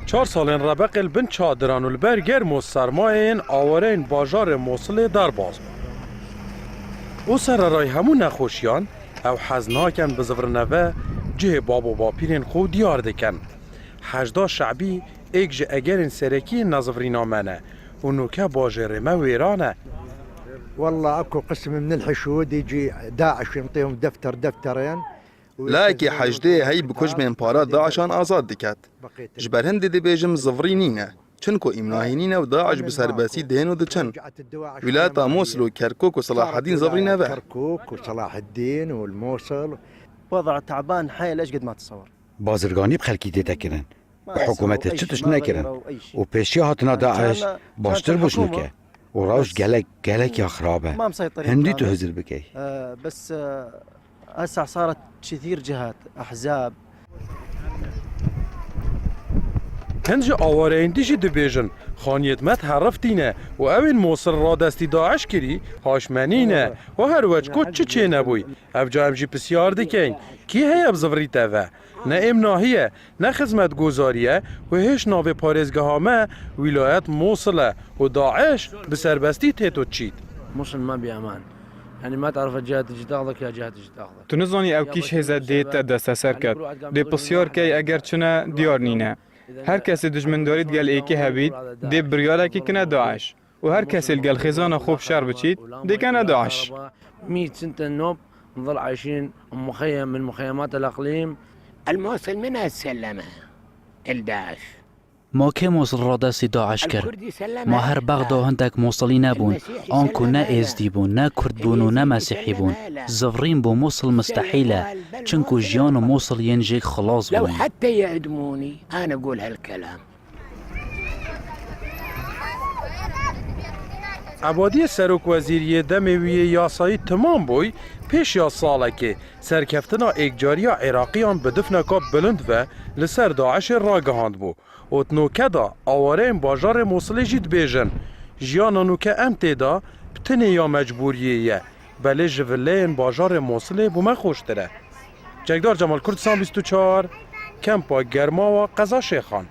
4 سالên rebeqê bin çadiran û li ber germ û sermayeyên awareyên bajarê Mosulê derbas bûn. û sererayê hemû nexweşiyan ew hez nakin bi zivrineve cihê bab û bapîrên xwe diyar dikin. Hejda şeعبî êk ji egerên serekî nezivrîna me ne û nûke bajêrê me wêran e. والله اكو قسم من الحشود يجي داعش ينطيهم دفترين لاکی حجده هی بکجمên para Daişan azad diket. Ji ber hindê dibêjim zivrî nîne. Çunku îmnahî nîne û Daeş bi serbestî dihên û diçin. Wîlayeta Mosul û Kerkûk û Selahedîn zivrî neve. كركوك وصلاح الدين والموصل. وضع تعبان حيل ايش قد ما تصور. بازرگانی بخلکی دیتا کرن و حکومت چه تش نکرن و پیشی هاتنا داعش باشتر بوشنو که و راوش گلک یا خرابه ما مسيطرين. هندی تو هزر بکی بس هسه صارت كثير جهات احزاب. Hin ji awareyên dijî dibêjin xaniyetmet herifdîne û ew ên Mosul radestî Daeş kirî haşmenîne û her weçkû çi çê nebûy. Ev ca em jî pisyar dikin kî heye bi zivrî te ve? Ne emnahî ye, ne xizmetgozarî ye û hêş navê parêzgeha me wîlayet Mosul e û Daeş bi serbestî têto çît. موصل ما بأمان يعني ما تعرف الجهة تجي تاخذك يا جهة تجي تاخذك. Tu nizanî ew kîş hêze dê te desteser ket. Dê pisyar key eger çune diyar nîne. Her kesê dijmindarî gel êkî hebît, dê biryarekî kine Daeş. û her kesê gel xêzana xwe şer biçît, dê kene Daeş. 100 سنة النوب نظل عايشين مخيم من مخيمات الأقليم. الموصل منها السلمة الداعش. ما که موصل را دستی داعش کرد ما هر بغدا هندک موصلی نبون آنکو نه ازدی بون نه کرد بون و نه مسیحی بون زفرین بو موصل مستحیله چنکو جیان و موصل ینجیک خلاص لو بون حتى يعدموني أنا أقول هالكلام. عبادی سروک وزیری دموی یاسایی تمام بوی پیش یا ساله که سرکفتنا اکجاریا عراقیان به دفنکا بلند و لسر داعش راگهاند بو و تنوکه دا آوارین باجار موصلی جید بیجن جیانا نوکه ام تیدا بتنی یا مجبوریه یه بله جولین باجار موصلی بو من خوشتره. جگدار جمال کردستان 24 کمپا گرما و قضا شیخان.